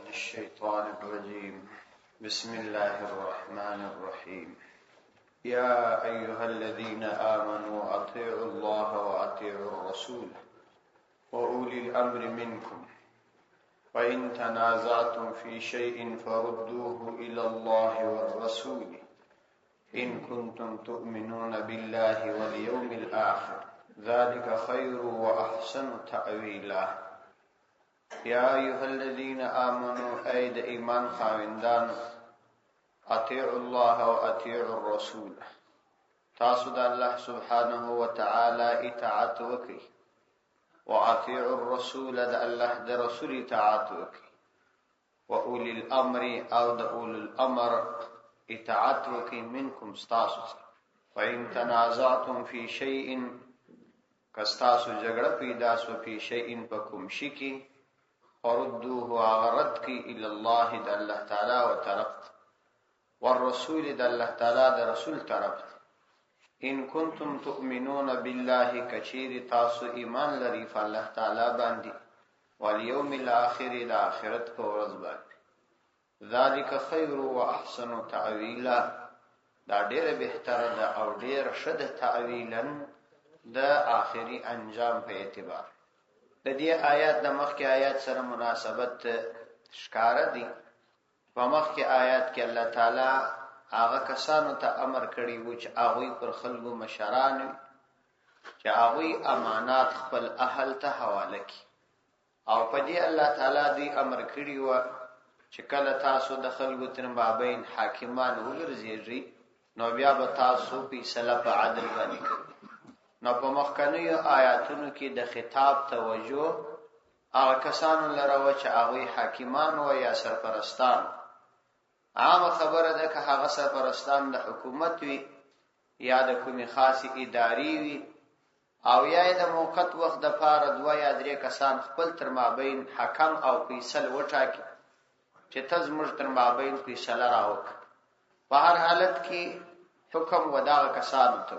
الشيطان الرجيم بسم الله الرحمن الرحيم يا أيها الذين آمنوا أطيعوا الله وأطيعوا الرسول وأولي الأمر منكم وإن تنازعتم في شيء فردوه إلى الله والرسول إن كنتم تؤمنون بالله واليوم الآخر ذلك خير وأحسن تأويلا يا أيها الذين آمنوا أيد إيمان خاوندان أطيعوا الله وأطيعوا الرسول تاسد الله سبحانه وتعالى اطاعت وکي وأطيعوا الرسول دا الله دا رسول اطاعت وکي وأولي الأمر أو دا أولي الأمر اطاعت وکي منكم ستاسو فإن تنازعتم في شيء کستاسو جګړه پیدا سو په شيء پکم شکی فردوه عرض کی الى الله د الله تعالی او طرف والرسول د الله تعالی د رسول طرف ان کنتم تؤمنون بالله کچیر تاسو ایمان لري په الله تعالی باندې والیوم الاخر د اخرت په ورځ باندې ذالک خیر واحسن تعویلا دا ډیره بهتره ده او ډیره شده تعویلا د آخري انجام په اعتبار د دې آیات د مخکې آیات سره مناسبت ښکار دي په مخکې آیات کې الله تعالی هغه کسانو ته امر کړی و چې هغه پر خلکو مشران چې هغه امانات خپل اهل ته حواله کړي او په دې الله تعالی دې امر کړی و چې کله تاسو د خلکو تر مابین حاکمان وګرځئ نو بیا به تاسو په صلاح په عدل باندې کوئ نو په مخکنیو آیاتونو کې د خطاب توجه هغه کسانو لره و چې هغه حاکمان و یا سرپرستان عام خبره ده که هغه سرپرستان د حکومت وي یا د کومي خاصي اداري وي او یا د موقت وخت د پاره دوه یا درې کسان خپل تر مابین حکم او فیصل وټاکي چې تزمر تر مابین فیصله راوک په هر حالت کې حکم ودا کسانو ته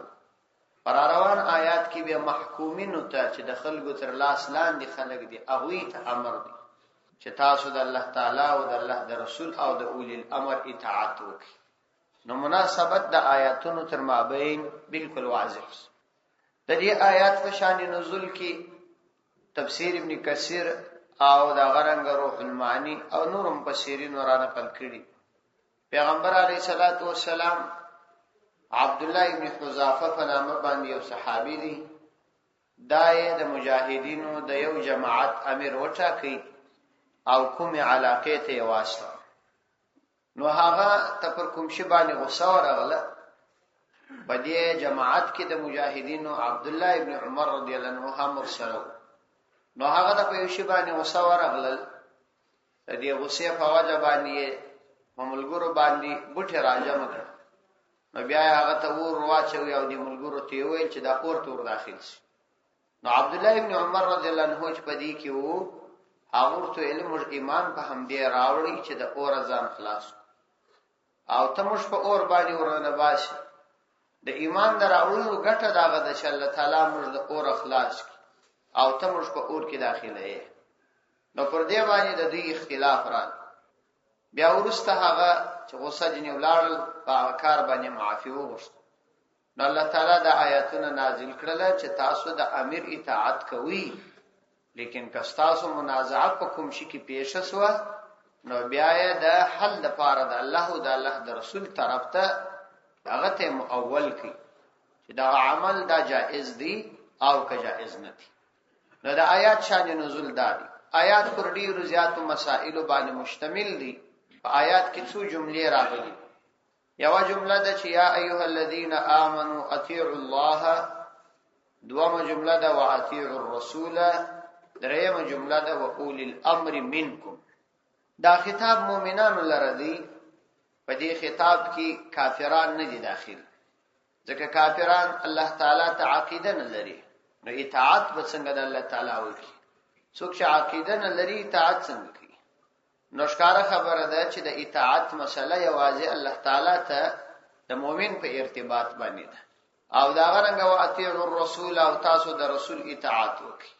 پر روان آیات کې به محکومینو ته چې د خلکو تر لاس لاندې خلک دي هغه ته امر دي چې تاسو د الله تعالی او د الله د رسول او د اولی الامر اطاعت وکړئ نو مناسبت د آیاتونو تر مابین بالکل واضح د دې آیات په شان نزول کې تفسیر ابن کثیر او د غرنګ روح المعانی او نور مفسرین را نقل کړي پیغمبر علیه الصلاۃ والسلام عبد الله ابن حذافه په نامه باندې یو صحابي دی دای د مجاهدینو د یو جماعت امیر وټاکي او کومه علاقه ته واسطه نو هغه ته پر کوم شی باندې غوسه ورغله په دې جماعت کې د مجاهدینو عبد الله ابن عمر رضی الله عنه هم سره نو هغه د په شی باندې غوسه ورغله د دې غوسه په وجه باندې مملګرو باندې بوټه راځم کړ نو بیا هغه ته ور واچوي او د ملګرو ته ویل چې دا پورته ور داخل شي نو عبد الله ابن عمر رضی الله عنه چې پدې کې وو هغه ته علم او ایمان په هم دی راوړي چې د اور ځان خلاص او ته مش په اور باندې ورنه باسي د ایمان دراوړو ګټه داغه د الله تعالی موږ د اور خلاص او ته مش په اور کې داخله یې نو پر دې باندې د دې اختلاف راځي بیا ورسته هغه چې غوسه جنې ولړل په کار باندې معافي وغوښته نو الله تعالی د آیاتونو نازل کړل چې تاسو د امیر اطاعت کوئ لیکن که تاسو منازعه په کوم شي کې پیښ شوه نو بیا د حل لپاره د الله او د الله د رسول طرف ته هغه ته مؤول کی چې دا عمل دا جائز دی او که جائز نه دی نو د آیات شان نزول دادي آیات پر ډیرو زیاتو مسائل باندې مشتمل دي په آیات کې څو جملې راغلي یو جمله ده چې یا ایها الذین آمنوا اطیعوا الله دومره جمله ده واطیعوا الرسول دریمه جمله ده واولی الامر منکم دا خطاب مؤمنانو لره دی په دې خطاب کې کافران نه دي داخل ځکه کافران الله تعالی ته عقیده نه لري نو اطاعت به څنګه د الله تعالی وکړي څوک چې عقیده نه لري اطاعت څنګه کوي نو ښکاره خبره ده چې د اطاعت مسله یوازې الله تعالی ته د مؤمن په ارتباط باندې ده او دا غرنګ واطیعوا الرسول او تاسو د رسول اطاعت وکړئ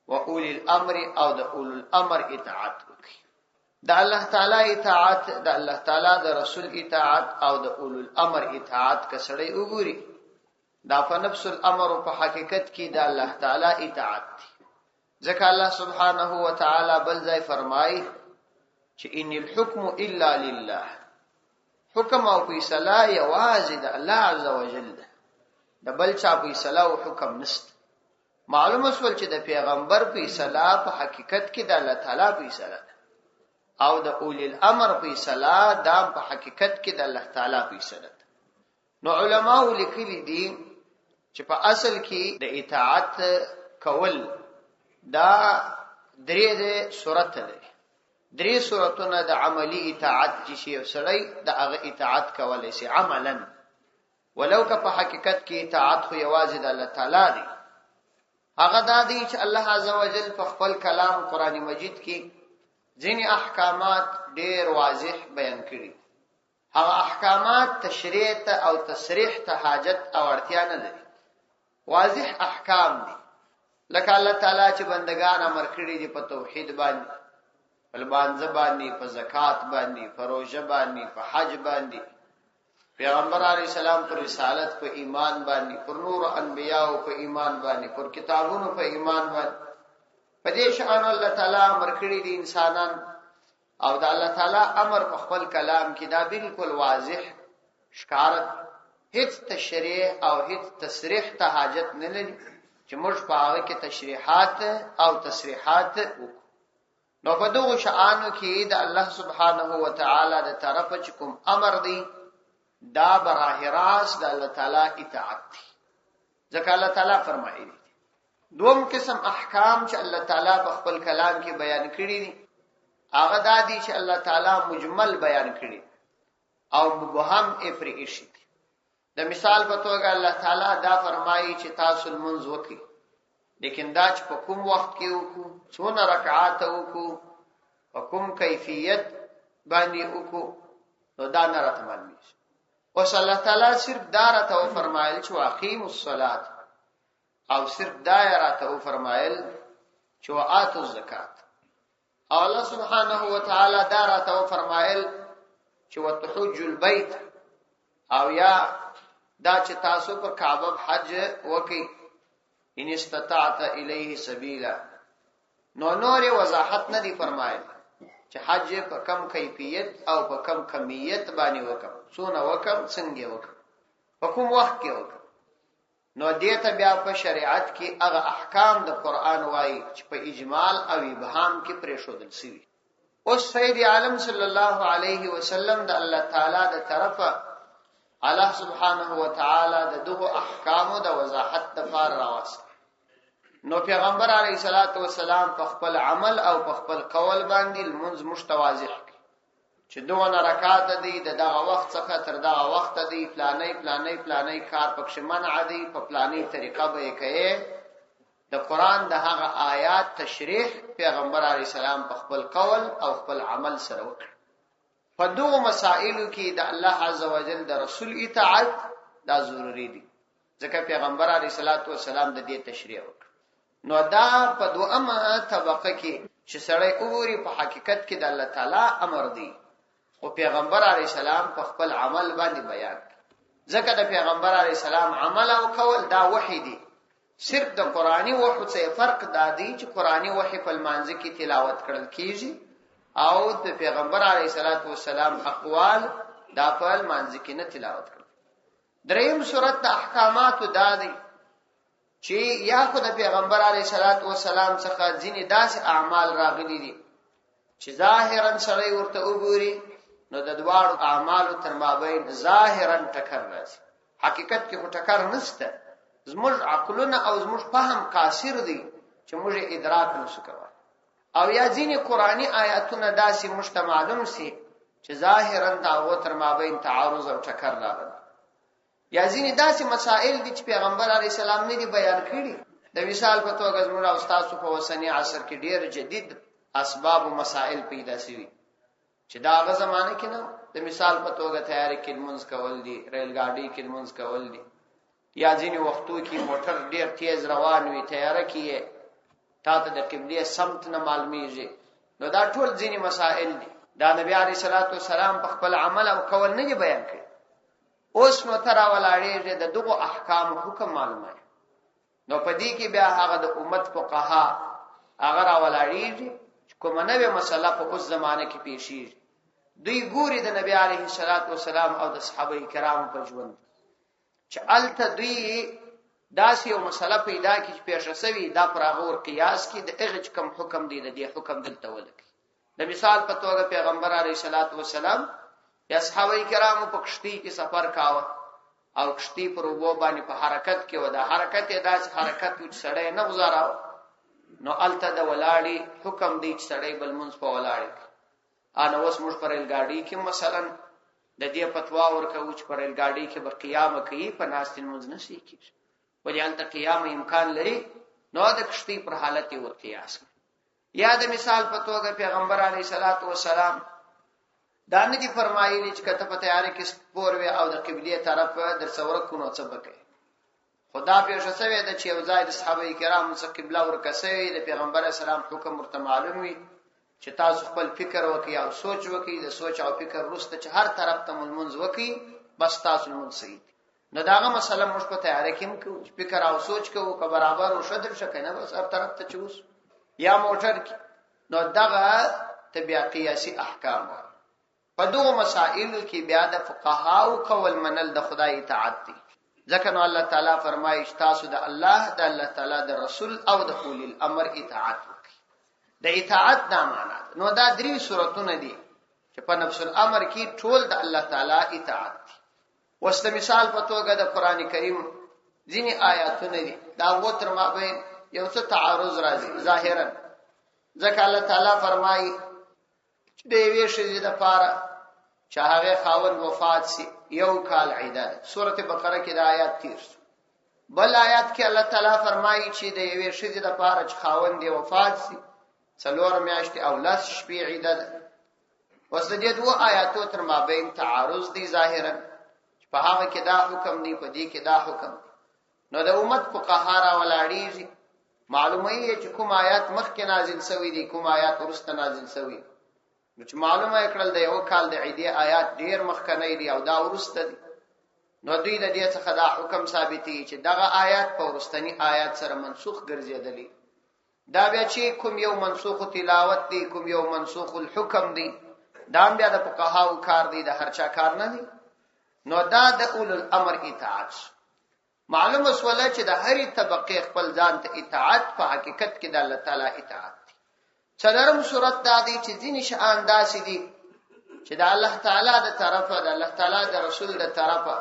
واولی الامر او د اولو الامر اطاعت وکړي د الله تعالی اطاعت، د الله تعالی د رسول اطاعت او د اولو الامر اطاعت کسړی وګوري، دا په نفس الامر په حقیقت کې د الله تعالی اطاعت دی. ځکه الله سبحانه و تعالی بل ځای فرمایي چې ان الحكم الا لله، حکم او فیصله یوازې د الله عز وجل ده، د بل چا فیصله او حکم نشته. معلومه شول چې د پیغمبر فیصله په حقیقت کې د الله تعالی فیصله ده او د اولی الامر فیصله دا په حقیقت کې د الله تعالی فیصله ده. نو علماء لیکلي دي چې په اصل کې د اطاعت کول دا درې صورت ده. درې صورتونه د عملی اطاعت چې شی سړی د هغه اطاعت کولای شي عملا، ولو که په حقیقت کې اطاعت خو یوازې د الله تعالی دی. هغه دا دی چې الله عز وجل په خپل کلام قران مجید کې ځینې احکامات ډېر واضح بیان کړي. هغه احکامات تشریع ته او تصریح ته حاجت او اړتیا نه لري، واضح احکام دي. لکه الله تعالی چې بندگان امر کړي دي په توحید باندې، په لمانځه باندې، په زکات باندې، په روژه باندې، په حج باندې، پیغمبر علیه السلام پر رسالت په ایمان باندې، پر نور انبیاء په ایمان باندې، پر کتابونو په ایمان باندې. په دې شان الله تعالی امر کړی دي انسانان، او د الله تعالی امر په خپل کلام کې دا بالکل واضح ښکارت، هیڅ تشریح او هیڅ تصریح ته حاجت نه لري چې موږ په هغه کې تشریحات او تصریحات وکړو. نو په دغه شانو کې د الله سبحانه و تعالی د طرفه چې کوم امر دی دا براه راست د الله تعالی اطاعت دی. ځکه الله تعالی فرمایي دوم قسم احکام چې الله تعالی په خپل کلام کې بیان کړی دي هغه دا دي چې الله تعالی مجمل بیان کړي او مبهم افریشي. د مثال په توګه الله تعالی دا فرمایي چې تاسو المنځ وکړئ، لیکن دا چې په کوم وخت کې وکړو، څونه رکعات وکړو، په کوم کیفیت باندې وکړو، نو دا نه راته معلومیږي. اوس الله تعالی صرف دا راته فرمایل چې واقیموا الصلاة، او صرف دا راته فرمایل چې وآتوا الزکات، او الله سبحانه و تعالی دا راته فرمایل چې وتحج البيت، او یا دا چې تاسو پر کعبه حج وکئ ان استطعت الیه سبیلا. نو نور وضاحت نه دی فرمایل چې حج په کم کیفیت او په کم کمیت باندې وکم، څونه وکم، څنګه وکم، په کوم وخت کې وکم. نو دې ته بیا په شریعت کې هغه احکام د قران وایي چې په اجمال او ابهام کې پرې شودل شوی. اوس سید عالم صلی الله علیه وسلم د الله تعالی د طرفه الله سبحانه و تعالی د دغه احکامو د وضاحت لپاره راوست. نو پیغمبر علیه الصلاۃ والسلام په خپل عمل او په خپل قول باندې المنځ مشتواضح چې دوه رکعات دي د دغه وخت څخه تر دغه وخت دي، پلانې کار پکې منع دي، په پلانې طریقه به کوي. د قران د هغه آیات تشریح پیغمبر علیه السلام په خپل قول او خپل عمل سره وکړ. په دغه مسائلو کې د الله عز وجل د رسول اطاعت دا ضروری دي، ځکه پیغمبر علیه السلام د دې تشریح وکړ. نو دا په دوامه طبقه کې چې سړی وګوري په حقیقت کې د الله تعالی امر دی، او پیغمبر علیه السلام په خپل عمل باندې بیان. ځکه د پیغمبر علیه السلام عمل او قول دا وحی دی. صرف د قرآنی وحی څخه فرق دا دی چې قرآنی وحی په المانځ کې تلاوت کړل کیږي او د پیغمبر علیه السلام اقوال دا په المانځ کې نه تلاوت کړل. دریم صورت د احکامات دا دی چې یا خو د پیغمبر علیه السلام څخه ځینې داسې اعمال راغلي دي چې ظاهرا سړی ورته وګوري نو د دواړو اعمالو تر مابین ظاهرا ټکر راځي، حقیقت کې خو ټکر نشته. زموږ عقلونه او زموږ فهم قاصر دي چې موږ ادراک نشو کولی. او یا ځینې قرآنی آیاتونه داسې معلوم سي چې ظاهرا دغه تر مابین تعارض او ټکر راغلی. یا ځینې داسې مسائل دي چې پیغمبر علیه السلام نه دي بیان کړي. د مثال په توګه زموږ استاد په وسنی عصر کې ډېر جدید اسباب او مسائل پیدا شوي چې دا هغه زمانه کې نه. د مثال په توګه تیاری کې لمونځ کول دي، ریل ګاډي کې لمونځ کول دي، یا ځینې وختو کې موټر ډېر تیز روان وي، تیاره کې تا ته د قبله سمت نه معلومیږي. نو دا ټول ځینې مسائل دي دا نبی عليه الصلاه والسلام په خپل عمل او قول نه بیان کړي. اوس نو تر ولاړې د دغه احکام حکم معلومه نو پدې کې بیا هغه د امت فقها هغه را ولاړې کومه نوې مسله په اوس زمانه کې پیښیږي. دوی ګوري د نبی عليه الصلاه والسلام او د صحابه کرامو په ژوند چې الته دوی داسې یو مسله پیدا کی چې پیښه شوی دا پر هغه ور قیاس کی د هغه کوم حکم دی د دې حکم دلته ولکي. د مثال په توګه پیغمبر علیه الصلاۃ والسلام یا صحابه کرامو په کشتی کې سفر کاوه او کشتی پر وبو باندې په حرکت کې و دا حرکت یې داسې حرکت چې سړی نه گزاراو نو الته د ولاړی حکم دی چې سړی بل منځ په ولاړی انا اوس موږ پر ریلګاډي کې مثلا د دې فتوا ورکوي چې پر ریلګاډي کې به قیام کوي په ناستین منځ نشي کیږي ولې الته قیام امکان لري نو د کشتی پر حالت ور قیاس یا د مثال په توګه پیغمبر علیه الصلاۃ والسلام دا نه دي فرمایلی چې کته په تیاری کې سپور وي او د قبله طرف در څور کو نو څه بکې خدا په شسوي د چې وزای د صحابه کرام څخه قبله ورکسوي د پیغمبر اسلام حکم ورته معلوم وي چې تاسو خپل فکر وکړئ او سوچ وکړئ د سوچ او فکر وروسته چې هر طرف ته منځ وکړئ بس تاسو منځ صحیح نو داغه مسله موږ په تیاری کې کوو فکر او سوچ کوو که برابر او شدل شکنه بس هر طرف ته چوس یا موټر کې نو دغه تبع قیاسي احکام په دوه مسائل کې بیا د فقهاو قول منل د خدای اطاعت دي ځکه نو الله تعالی فرمایي تاسو د الله تعالی د رسول او د اولي الامر اطاعت وکړئ. د اطاعت دا معنا نو دا درې صورتونه دي چې په نفس الامر کې ټول د الله تعالی اطاعت دي. وسته مثال په توګه د قران کریم ځینی آیاتونه دي دا وتر مابین یو څه تعارض راځي ظاهرا ځکه الله تعالی فرمایي د یوې شې د پاره چې هغه خاوند وفات سي یو کال عدد سورته بقره کې د آیات 30 بل آیات کې الله تعالی فرمایي چې د یوې شې د پاره چې خاوند دی وفات سي څلور میاشتې او لس شپې عدد وس د دې دوه آیاتو تر مابین تعارض دي ظاهرا په هغه کې دا حکم دی په دې کې دا حکم نو د امت فقها را ولاړیږي معلومه یې چې کوم آیات مخکې نازل شوی دي کوم آیات وروسته نازل شوی نو چې معلومه کړل د یو کال د عیدی آیات ډیر مخکنی دي او دا ورسته دي نو دوی د دې څخه دا حکم ثابتي چې دغه آیات په ورستنی آیات سره منسوخ ګرځیدلی دا بیا چې کوم یو منسوخ تلاوت دی کوم یو منسوخ الحکم دی دا بیا د فقهاو کار دی د هر چا کار نه دی نو دا د اول الامر اطاعت معلومه سواله چې د هرې طبقه خپل ځان ته اطاعت په حقیقت کې د الله تعالی اطاعت څلورم صورت دا دی چې ځینې شان داسې دي چې د الله تعالی د طرفه د الله تعالی د رسول د طرفه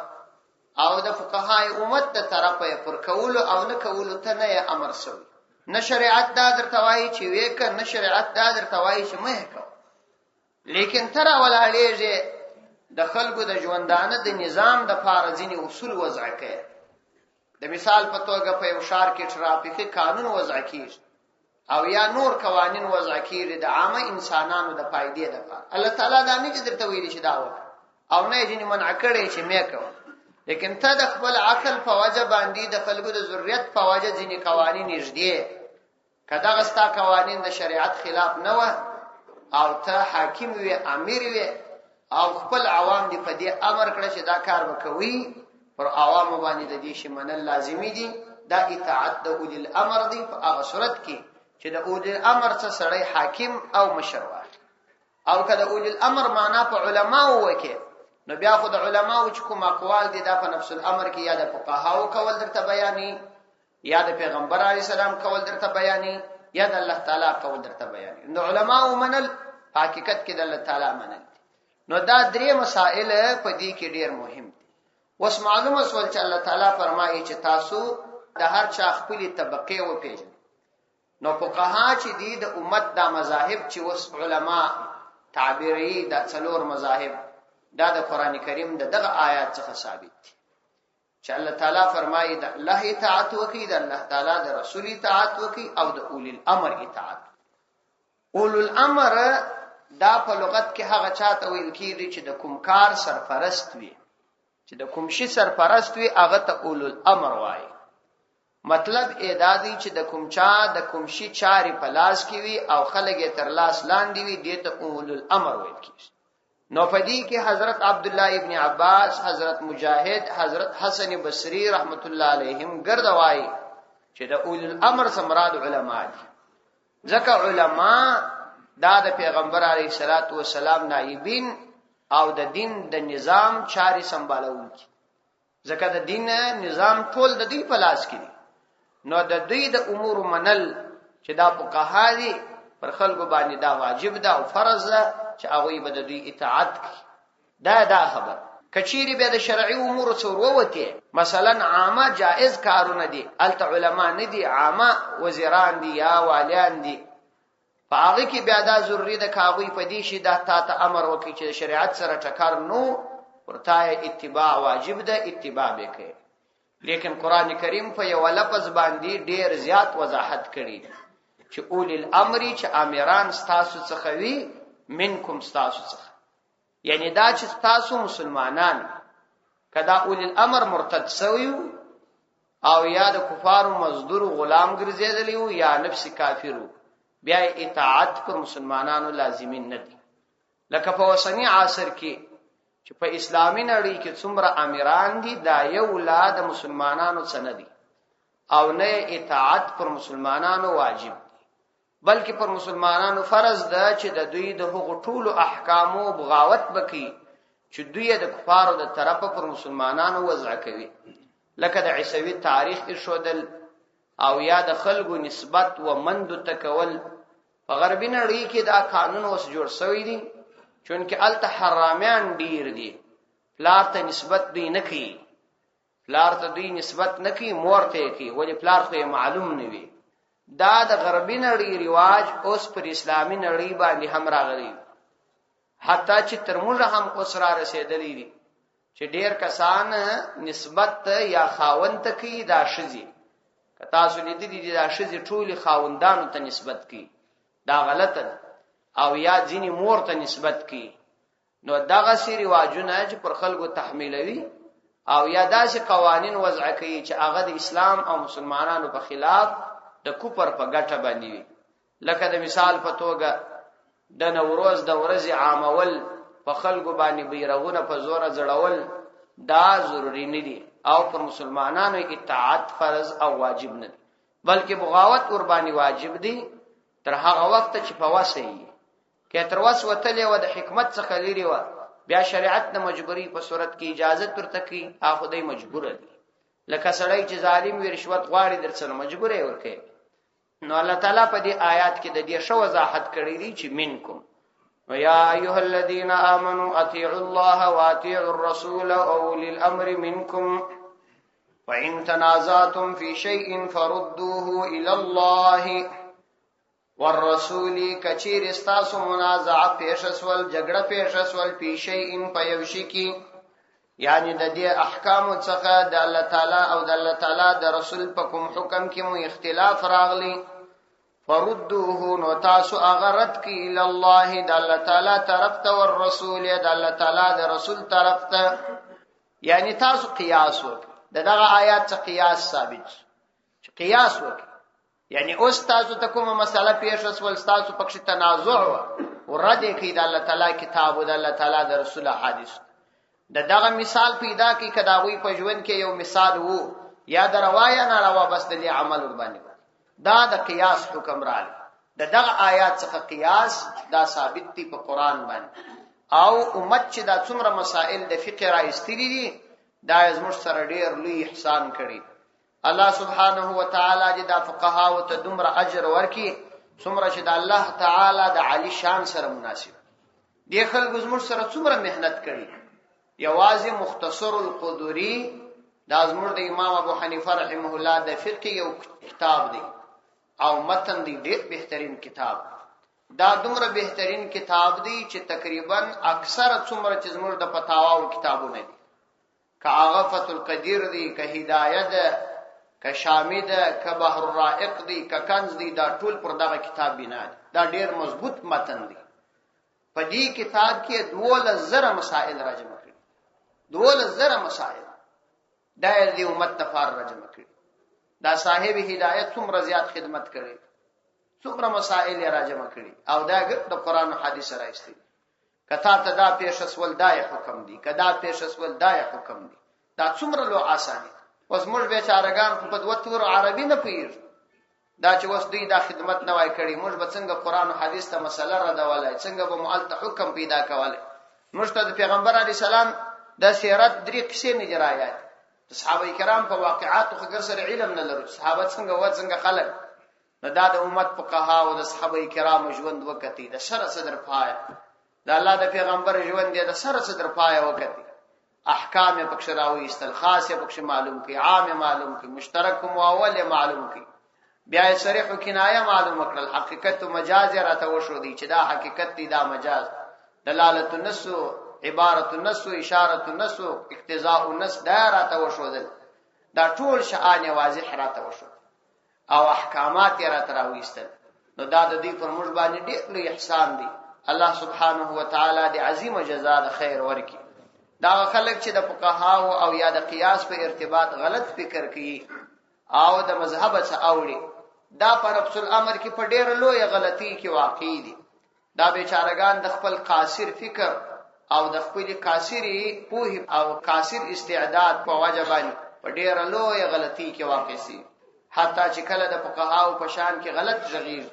او د فقهای امت د طرفه پر کول او نه کول ته نه امر شوی نه شریعت دا درته وایي چې وېک نه شریعت دا درته وایي چې مه کو لیکن تر ولاړېږي د خلکو د ژوندانه د نظام د فارزینی اصول وضع کړي د مثال په توګه په یو ښار کې ټرافیکي قانون وضع کیږي او یا نور قوانین وضع کیږي د عامه انسانانو د فائدې لپاره الله تعالی دا نه درته ویلي چې دا وکړه او نه یې منع کړي چې مې کوه لیکن ته د خپل عقل په وجه باندې د خلکو د ضرورت په وجه ځینې قوانین نږدې کدا غستا قوانین د شریعت خلاف نه و او ته حاکم وي امیر وي او خپل عوام دې په دې امر کړی چې دا کار وکوي پر عوام باندې د دې شمنل لازمی دي دا اطاعت د اولي الامر دی په هغه صورت کې چې د اولي الامر څخه سړی حاکم او مشر واخلي او کله اولي الامر معنا په علماو وکي نو بیا خو د علماو چې کوم اقوال دي دا په نفس الامر کې یا د فقهاو کول درته بیانې یا د پیغمبر علی السلام کول درته بیانې یا د الله تعالی کول درته بیانې نو علماو منل حقیقت کې د الله تعالی منل نو دا درې مسائل په دې کې ډیر مهم دي وس معلومه سول چې الله تعالی فرمایي چې تاسو د هر چا خپل طبقه و پیژنئ نو فقها چې دي د امت د مذاهب چې وس علما تعبیری د څلور مذاهب دا د قران کریم دغه آیات څخه ثابت دي چې الله تعالی فرمایي د الله اطاعت وکي د الله تعالی د رسول اطاعت وکي او د اولي الامر اطاعت اولو الامر دا په لغت کې هغه چاته ویل کیږي چې د کوم کار سرپرست وي چې د کوم شي سرپرست وي هغه ته اولو الامر وایي مطلب ادا دی چې د کومچا د کومشي چاري په لاس کې وي او خلک یې تر لاس لاندې وي دته اولو الامر ویل کیږي. نو پدې کې حضرت عبد الله ابن عباس، حضرت مجاهد، حضرت حسن بصری رحمت الله علیهم ګرځوي چې د اولو الامر څخه مراد علما دي. ځکه علما دا د پیغمبر علیه الصلاۃ والسلام نائبین او د دین د نظام چاري سمبالونکي. ځکه د دین نظام ټول د دوی په لاس کې دي. نو د دوی د امور منل چې دا فقها دي پر خلکو باندې دا واجب ده او فرض ده چې هغه به د دوی اطاعت کوي. دا خبر کچيري به د شرعي امور څوروته مثلا عامه جائز کارونه دي، الته علما نه دي، عامه وزیران دي یا والیان دي، په هغه کې بیا دا ضروری ده کاوی په دې شي دا ته امر وکړي چې شریعت سره ټکر نو ورته اتباع واجب ده، اتباع وکړي. لیکن قران کریم په یو لفظ باندې ډیر زیات وضاحت کړي چې اول الامر چې امیران ستاسو څخه وي منکم ستاسو څخه، یعنی دا چې ستاسو مسلمانان کدا اول الامر مرتد شوی او یا د کفارو مزدور غلام ګرځیدلی یا نفس کافرو بیا اطاعت پر مسلمانانو لازمین نه دي. لکه په وسنی عصر کې چې په اسلامي نړۍ کې څومره امیران دي دا یو لا د مسلمانانو څخه دي او نه اطاعت پر مسلمانانو واجب دي، بلکې پر مسلمانانو فرض ده چې د دوی د حقوق ټولو احکامو بغاوت وکړي چې دوی د کفارو د طرفه پر مسلمانانو وضع کوي. لکه د عیسوي تاریخ ارشادل او یا د خلکو نسبت و مند تکول. په غربي نړۍ کې دا قانون اوس جوړ شوی دی چونکه الته حرامیان ډیر دي، پلار ته نسبت دی نه کوي، پلار ته دی نسبت نه کوي، مور ته کوي، ولی پلار خو معلوم نه وي. دا د غربي نړۍ رواج اوس پر اسلامي نړۍ باندې هم راغلی، حتی چې تر موږ هم اوس را رسیدلی دي چې ډیر کسان نسبت یا خاوند ته کوي دا شذي. که تاسو لیدلی دي دا شذي ټول خاوندانو ته نسبت کوي، دا غلطه ده. او یا ځینی مور ته نسبت کی. نو دغه سی رواجونه چې پر خلکو تحمیلوي او یا داسې قوانین وضع کوي چې هغه د اسلام او مسلمانانو په خلاف د کوپر په ګټه باندې وي. لکه د مثال په توګه د نوروز د ورځې عامول، په خلکو باندې بیرغونه په زور زړول، دا ضروری نه دي او پر مسلمانانو اطاعت فرض او واجب نه دي، بلکې بغاوت ور باندې واجب دي تر هغه وخت چې په وسه کې تر وسه وتلې و د حکمت څخه لري و بیا شریعت د مجبوری په صورت کې اجازه ترته کی اخو دای مجبور دي. لکه سړی چې ظالم وي رشوت غواړي درڅنه مجبور یې ورکه. نو الله تعالی په دې آیات کې د دې شو وضاحت کړی دی چې منکم ويا ايها الذين امنوا اطيعوا الله واطيعوا الرسول واولي الامر منكم وان تنازعتم في شيء فردوه الى الله والرسول. کچیر استاسو منازعه پیشسول جګړه پیشسول پیشین پيوشي کی یعنی د دې احکام څخه د الله تعالی او د الله تعالی د رسول په کوم حکم کې مو اختلاف راغلی فردوه نو تاسو هغه رد کی ال الله د الله تعالی طرف ته او رسول د الله تعالی د رسول طرف ته. یعنی تاسو قیاس وکړه دغه آیات څخه قیاس ثابت چې قیاس وکړه. یعنی اوس تاسو ته کومه مسله پیښ وسول تاسو پکې تنازع او رد کی د الله تعالی کتاب او د الله تعالی د رسول حدیث. دغه مثال پیدا کی کداوی په ژوند کې یو مثال وو یا د روايه نه روا بس د عمل ور باندې دا د قیاس حکم راغلی. دغه آیات څخه قیاس دا ثابت دی په قران باندې او امت چې دا څومره مسائل د فقه را استری دي دا زموږ سره ډیر لوی احسان کړی. الله سبحانه و تعالی د فقها او ته دومره اجر ورکي څومره چې د الله تعالی د علی شان سره مناسب. دی خلک زموږ سره څومره مهنت کړي. یوازې مختصر القدری دا زموږ د امام ابو حنیفه رحمه الله د فقه یو کتاب دی او متن دی ډېر بهترین کتاب. دا دومره بهترین کتاب دی چې تقریبا اکثر څومره چې زموږ د فتاواو کتابونه دي که عغفت القدیر دی که هدایت ده که شامی ده که بحر الرائق دی که کنز دی دا ټول پر دغه کتاب بنا دی. دا ډېر مضبوط متن دی. په دې کتاب کې 12000 مسائل راجمع کړي. 12000 مسائل دا د امت لپاره راجمع کړي. دا صاحب هدایت څومره زیات خدمت کړي، څومره مسائل یې راجمع کړي او دا د قرآن او حدیث راځي. کته ته دا پیش اسول دای حکم دی، کدا پیش اسول دای حکم دی، دا څومره لو آسانی. اوس موږ بیچارهګان په دوه تور عربي نه پیر دا چې اوس دوی دا خدمت نه وای کړی، موږ به څنګه قرآن او حدیث ته مسله ردولای، څنګه به مؤلت حکم پیدا کولای. موږ ته د پیغمبر علی السلام د سیرت درې قصې نه جرايات، صحابه کرام په واقعات خو ګر سره علم نه لري، صحابه څنګه خلک نو دا د امت فقها او د صحابه کرام ژوند وکړي د سره صدر پای، د الله د پیغمبر ژوند د سره صدر پای وکړي، احکام پکښ راوي استل، خاص پکښ معلوم کی، عام معلوم کی، مشترک مؤول معلوم کی، بیا صریح و کنایه معلوم کړل، حقیقت او مجاز راته وشو دي چې دا حقیقت دی دا مجاز، دلالت النص، عبارت النص، اشاره النص، اقتضاء النص دا راته وشو دي، دا ټول شان واضح راته وشو او احکامات راته راويستل. نو دا د دې پر موږ باندې ډېر لوی احسان دی. الله سبحانه و تعالی د عظیم جزاء د خیر ورکړي. دا خلک چې د فقهاو او یا د قیاس په ارتباط غلط فکر کوي او د مذهب څخه اوړي، دا په نفس الامر کې په ډېر لوی غلطي کې واقع دي. دا بیچارهګان د خپل قاصر فکر او د خپل قاصري پوهه او قاصر استعداد په وجه باندې په ډېر لوی غلطي کې واقع سي، حتی چې کله د فقهاو په شان کې غلط ژغیر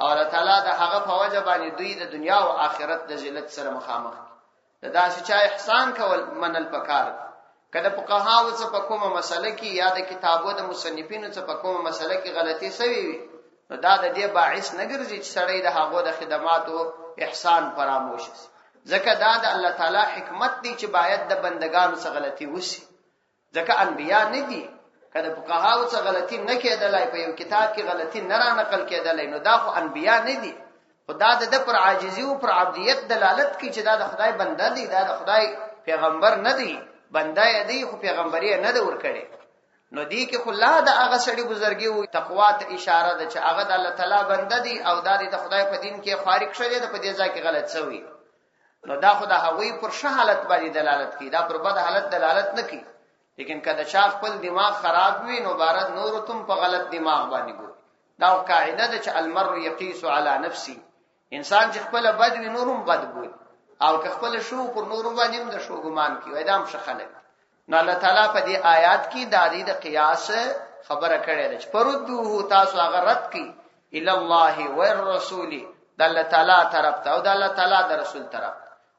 او الله تعالی د هغه په وجه باندې دوی د دنیا او آخرت د ذلت سره مخامخ دي. دا چې چا احسان کول منل پکار، کله فقهاو څخه په کومه مسله کې یا د کتابو د مصنفینو څخه په کومه مسله کې غلطي سوي وي، نو دا د دې باعث نه ګرځي چې سړی د هغه د خدماتو احسان فراموش شي، ځکه دا د الله تعالی حکمت دی چې باید د بندگانو څخه غلطي وشي، ځکه انبیا نه دي. کله فقهاو څخه غلطي نه کېدلای، په یو کتاب کې غلطي نه را نقل کېدلای، نو دا خو انبیا نه دي. خدا د پر عاجزی او پر عبدیت دلالت کوي چې دا د خدای بنده دی، دا د خدای پیغمبر نه دی، بنده دی خو پیغمبري نه دی ورکړي. نو دی کې خلا د هغه سړي بزرګي او تقوا ته اشاره ده چې هغه د الله تعالی بنده دی او د خدای په دین کې خارق شوی دی، په دې ځای کې غلط شوی. نو دا خدای هغوی پر ښه حالت باندې دلالت کوي، دا پر بد حالت دلالت نه کوي. لیکن کله چا خپل دماغ خراب وي نو بارد نور تم په غلط دماغ باندې ګوري. دا قاعده ده چې المرء يقيس على نفسه، انسان چې خپل بد وي نورم بد ګوري او که خپل شو پر نورم باندې هم د شو ګمان کوي، دا هم ښه خلک. نو الله تعالی په دې آیات کې د قیاس خبره کړې ده چې پردوه تاسو هغه رد کړئ الی الله و الرسول، د الله تعالی طرف ته او د الله تعالی د رسول طرف.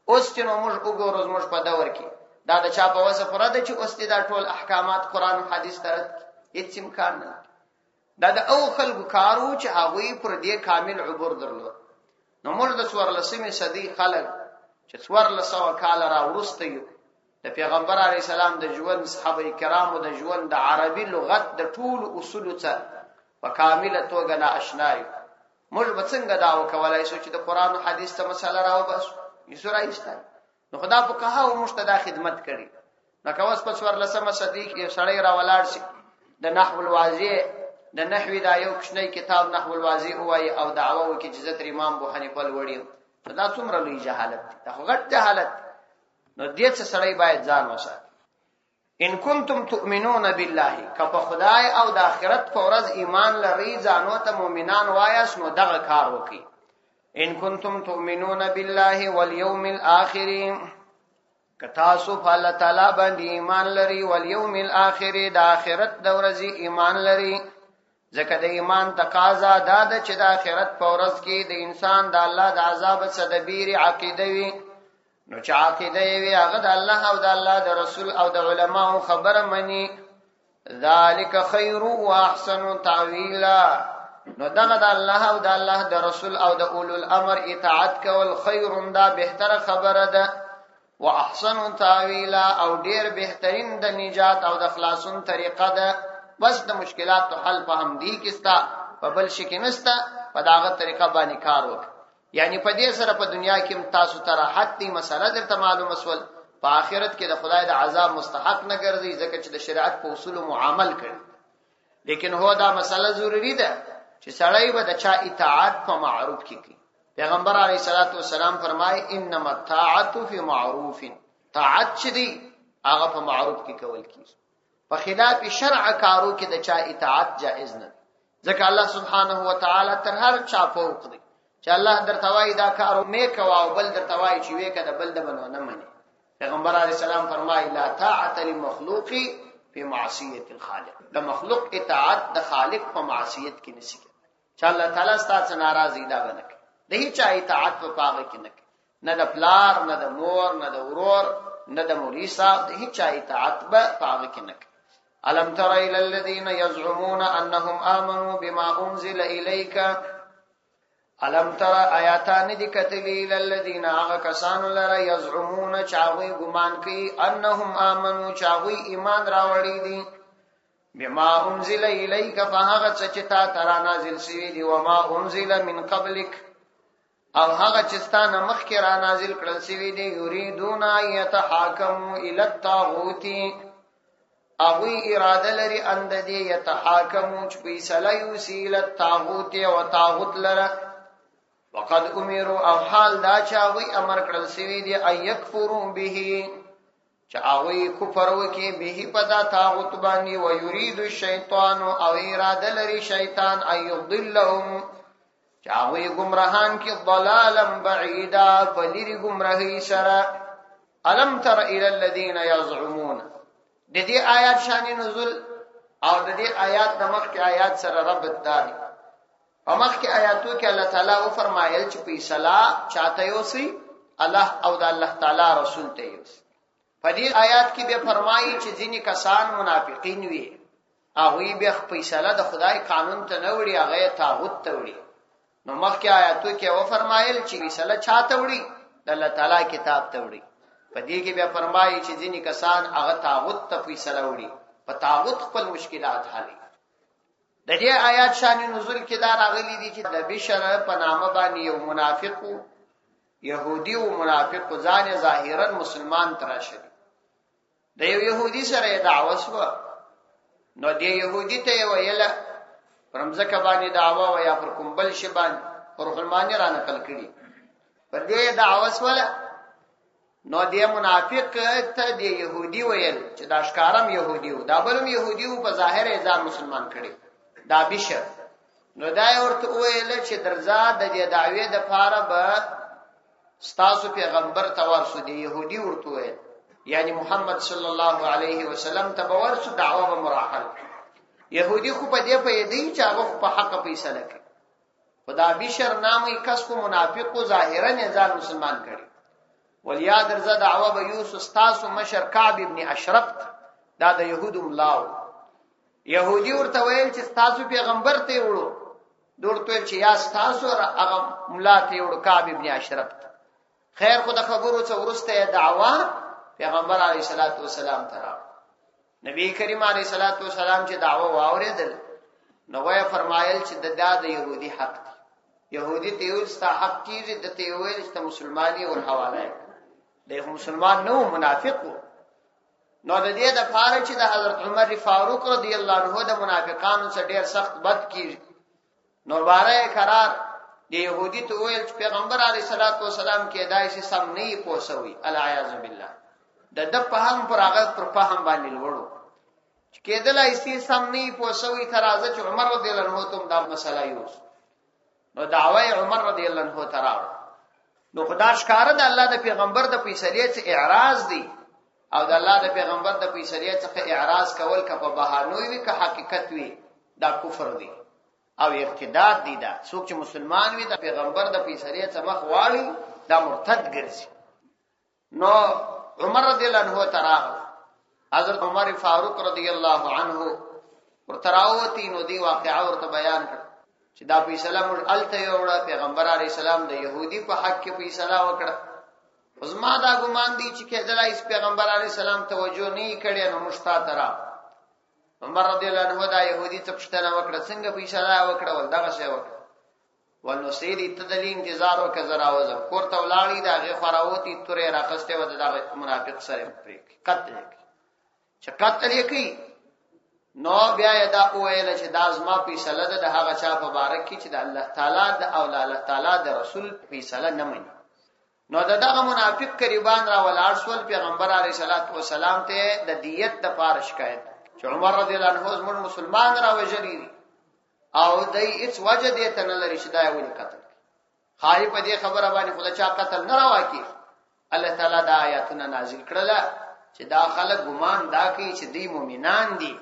اوس چې نو موږ وګورو موږ په دور کې دا د چا په وسه پر ده چې اوس دا ټول احکامات قران او حدیث طرف هیڅ امکان نه. دا د او خلکو کارو چې هغه پر دې کامل عبور درلود. نو موږ د 14مې صدی خلک چې 1400 کال را ورسته یو د پیغمبر علی السلام د ژوند، صحابه کرامو د ژوند، د عربي لغت د ټول اصول څخه په کامله توګه نه آشنا یو. موږ به څنګه دا وکولای شو چې د قران او حدیث ته مسله راو بس یې سره ایستای. نو خدا په کاهو مشتدا خدمت کړي. نو کاوس په 14مې صدی کې سړی را ولاړ شي د نحو الواضح د نحوی دا یو کښنی کتاب نحو الواضح وای او دعوه وکړي چې حضرت امام ابو حنیفه لوړی. دا څومره لوی جهالت دی، دا غټ جهالت. نو دې څه سړی باید ځان وساتي. ان کنتم تؤمنون بالله، کپ خدای او د آخرت په ورځ ایمان لري ځانو ته مؤمنان وایاس، نو دغه کار وکړي. ان کنتم تؤمنون بالله والیوم الاخر، کتاسو په الله تعالی باندې ایمان لري، والیوم الاخر د آخرت د ورځې ایمان لري. ځکه د ایمان تقاضا دا ده چې د آخرت په ورځ کې د انسان د الله د عذاب څخه د بیر عقیده وي. نو چې عقیده وي هغه د الله او د الله د رسول او د علماو خبره مني. ذالک خیر و احسن تعویلا، نو دغه د الله او د الله د رسول او د اولو الامر اطاعت کول خیر، دا بهتره خبره ده. و احسن تعویلا، او ډیر بهترین د نجات او د خلاصون طریقه ده. بس د مشکلات حل په هم دی کېستا، په بل شي کې نستا، په داغه طریقه باندې کار وکړه. یعنی په دې سره په دنیا کې تاسو ته راحت دی، مسله درته معلومه سول، په آخرت کې د خدای د عذاب مستحق نه ګرځي ځکه چې د شریعت په اصول معامل کړي. لیکن هو دا مسله ضروری ده چې سړی به د چا اطاعت په معروف کې کوي. پیغمبر علیه الصلاۃ والسلام فرمایي انما الطاعت فی معروف، طاعت چې دی هغه په معروف کې کول کیږي. په خلاف شرع کارو کې د چا اطاعت جائز نه ځکه الله سبحانه و تعالی تر هر چا فوق دی چې الله درته وایي دا کارو مې کوه او بل درته وایي چې وې کده بل د بنو نه مني پیغمبر علیه السلام فرمایي لا طاعت للمخلوق فی معصیه الخالق د مخلوق اطاعت د خالق په معصیت کې نشي چې الله تعالی ستاسو ناراضي دا بنک د هیڅ اطاعت په پاغه کې نه د پلار نه د مور نه د ورور نه د مولوی صاحب د هیڅ اطاعت په پاغه کې نه الم تر الى الذين يزعمون انهم امنوا بما انزل اليك الم تر آیاتان دي کتلی الى الذين کسان لره يزعمون چاوي ګمان کوي انهم امنوا چاوي ایمان راوړي دي بما انزل اليك فهغه چې تا ترا نازل شوی دي وما انزل من قبلك او هغه چې ستانه مخکې را نازل کړل شوی دي یریدون يتحاكموا الى الطاغوت اوی اراده لري اند دې يتحاكموا چې فیصله یوسي الى الطاغوت او طاغوت لره وقد امروا او حال دا چاوي امر کړل شوی دي ايکفروا به چاوي کفر وکي به پدا طاغوت باندې و يريد الشيطان او اراده لري شیطان ايضلهم چاوي گمراهان کی ضلالا بعيدا فلری گمراهي سرا الم تر الى الذين يزعمون د دې آیات شان نزول او د دې آیات د مخ کې آیات سره ربط داري په مخ کې آیاتو کې الله تعالی او فرمایل چې فیصله چاته یوسي الله او د الله تعالی رسول ته یوسي په دې آیات کې به فرمایي چې ځینې کسان منافقین وي هغه به فیصله د خدای قانون ته نه وړي هغه طاغوت ته وړي نو مخ کې آیاتو کې او فرمایل چې فیصله چاته وړي د الله تعالی کتاب ته وړي په دې کې به فرمایي چې ځینې کسان هغه طاغوت ته فیصله وړي په طاغوت خپل مشکلات حلي د دې آیات شان نزول کې دا راغلي دي چې د بشر په نامه باندې یو منافق يهودي او منافق ځان ظاهرا مسلمان تراشه د یو يهودي سره دعوه شو نو د يهودي ته ویله پرمځکه باندې دعوه ویا پر کومبل شي باندې پر غلمانه را نقل کړي پر دې دعوه وسوله نو د منافق ته د يهودي ویل چې دا ښکارم يهودي او دا بلم يهودي او په ظاهر ځان مسلمان کړي دا بشر نو دا ورته ویل چې درځه د دې دعوی د پاره به ستاسو پیغمبر ته ورسو دی يهودي ورته ویل یعنی محمد صلی الله علیه وسلم ته ورسو دعوه به مراحل يهودي خو په دې په دې چې هغه په حق فیصله کوي خدا بشر نامي کس کو منافق کو ظاهرا ځان مسلمان کړي ولیا درځه دعوه به یوسف ستاسو مشر کعب ابن اشرف دا د يهودو ملاو يهودي ورته ویل چې تاسو پیغمبر ته وړو دورته چې یا تاسو هغه ملا ته وړو کعب ابن اشرف خیر خو د خبرو څخه ورسته دعوا پیغمبر علیه الصلاۃ والسلام ته نبی کریم علیه الصلاۃ والسلام چې دعوا واوریدل نو وای فرمایل چې د يهودي حق دی يهودي ته یو ستا حق کیږي د ته ویل چې مسلمانۍ او حواله دی مسلمان نو منافق نو د دې د فار چې د حضرت عمر فاروق رضی الله عنه د منافقانو سره ډیر سخت بد کیږي نو باره قرار دی يهودي ته ویل چې پیغمبر علیه الصلاۃ والسلام کې دایسي سم نه پوسوي العیاذ بالله د په هم پر هغه پر فهم باندې وړو چې کېدل ایسي سم نه پوسوي ترازه چې عمر رضی الله عنه ته دا مسله یوس نو دعوی عمر رضی الله عنه تراو نو خدای ښکارا د الله د پیغمبر د فیصلې څخه اعراض دی او د الله د پیغمبر د فیصلې څخه اعراض کول که په بهانوي وي که حقیقت وي دا کفر دی او ارتداد دی دا څوک چې مسلمان وي د پیغمبر د فیصلې څخه مخ واړي دا مرتد ګرځي نو عمر رضی الله عنه تراو حضرت عمر فاروق رضی الله عنه ورتراوتی نو دی واقعا ورته بیان کړ چې دا فیصله مر الته یوړه پیغمبر علی السلام د يهودي په حق کې فیصله وکړه زما دا ګمان دی چې کېدل ایس پیغمبر علی السلام توجه نه کړي نو مشتا ترا عمر رضی الله عنه دا يهودي ته پښتنه وکړه څنګه فیصله وکړه ول دغه څه وکړه ولنو سیدی تدلی انتظار وکړه زرا وځه کوړه ولاړی دا غي خراوتی تورې راخسته و دا منافق سره پرې قتل چې قتل یې کوي نو بیا دا ویل چې دا زما فیصله ده د هغه چا په باره کې چې د الله تعالی د او الله تعالی د رسول فیصله نه مني نو دغه منافق قریبان را ولاړ شول پیغمبر علیه الصلاۃ والسلام ته د دیت د پاره شکایت چې عمر رضی الله عنه زموږ مسلمان را وجلی او دای هیڅ وجه دې ته نه لري چې دا ولې قتل خای په دې خبره باندې خدای چا قتل نه راوکی الله تعالی دا آیاتونه نازل کړل چې دا خلک ګمان دا کوي چې دی مؤمنان دي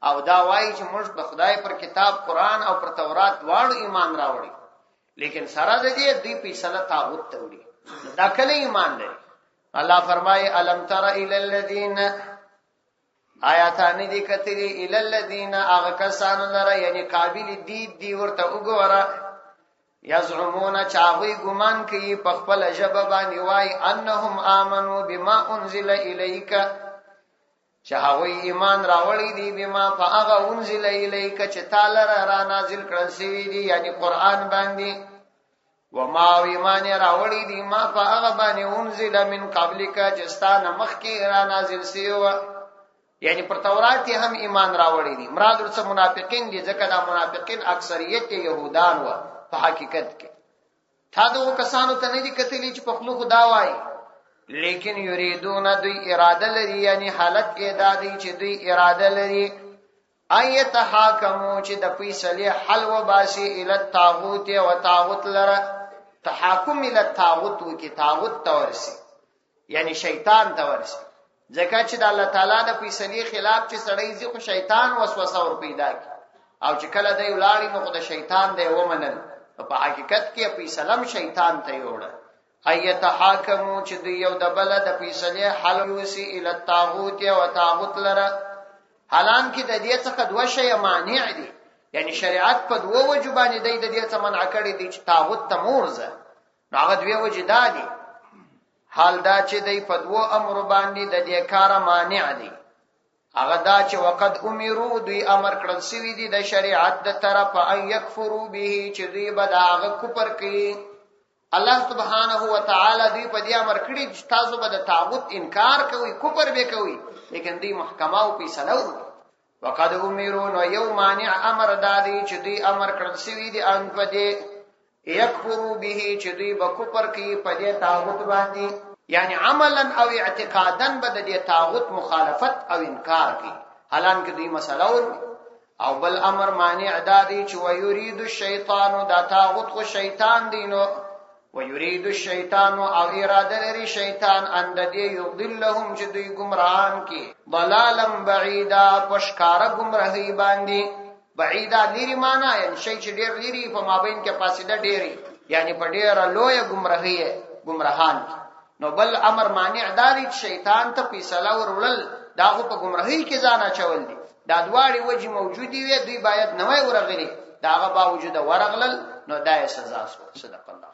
او دا وایي چې موږ په خدای پر کتاب قران او پر تورات دواړو ایمان راوړي لیکن سره د دې دوی په صله طاغوت ته وړي دا کله ایمان لري الله فرمایي الم تر الى الذين آیاتانی دی کتلی الى الذين اغکسان لره یعنی قابل دی ورته وګوره یزعمون چاوی ګمان کوي په خپل ژبه باندې وای انهم امنوا بما انزل الیک چاوی ایمان راوړی دی بما فاغ انزل الیک چې تعالی را نازل کړل شوی دی یعنی قران باندې وما ایمان راوړی دی ما فاغ باندې انزل من قبلک جستانه مخکې را نازل شوی یعنی پر تورات هم ایمان راوړی دي مراد ورڅ منافقین دي ځکه دا منافقین اکثریت يهودان و په حقیقت کې تا دغه کسانو ته نه دي کتلی چې په خلو خدا وای لیکن یریدون دوی اراده لري یعنی حالت کې دادی چې دوی اراده لري ایت حاکمو چې د فیصله حل و باسي ال الطاغوت و طاغوت لره تحاکم ال الطاغوت و کې طاغوت تورسي یعنی شیطان تورسي ځکه چې د الله تعالی د فیصله خلاف چې سړی زی خو شیطان وسوسه ور پیدا کی او چې کله دی ولاړی نو خو د شیطان دی ومنل په حقیقت کې فیصله شیطان ته وړه ایت حاکمو چې دی یو د بل د فیصله حل وسی ال الطاغوت او طاغوت لره حالان کې د دې څخه دوه شی مانع دي یعنی شریعت په دوه وجوبانه دی د دې څخه منع کړی دی چې طاغوت ته مورزه هغه دوه وجدا دي حال دا چې دی په دوه امر باندې د دې کار مانع دي هغه دا چې وقد امروا دوی امر کړل شوی دی د شریعت د طرف ان یکفروا به چې دوی به هغه کفر کوي الله سبحانه و تعالی دوی په دې امر کړی چې تاسو به د طاغوت انکار کوئ کفر به کوئ لیکن دوی محکمه او فیصله وکړي وقد امروا نو یو مانع امر دادی چې دوی امر کړل شوی دی ان په دې یکفروا به چې دوی به کفر کوي په دې طاغوت باندې یعنی عملا او اعتقادا به د طاغوت مخالفت او انکار کوي حالانکه دوی مسله او بل امر مانع دادی چې ويريد الشیطان دا طاغوت خو شیطان دینو ويريد الشیطان او اراده لري شیطان ان د دې یضلهم چې دوی گمراهان کی ضلالا بعیدا پشکار گمراهی باندې بعیدا لري معنا یعنی شی چې ډیر لري په مابین کې فاصله ډیری یعنی په ډیره لوی گمراهی گمراهان نو بل امر مانع داري شیطان ته فیصله ورول دا په گمراهی کې ځان اچول دي دا دواړي وجه موجودي وي دوی باید نوې ورغلي داغه باوجود ورغلل نو دای سزا صدق الله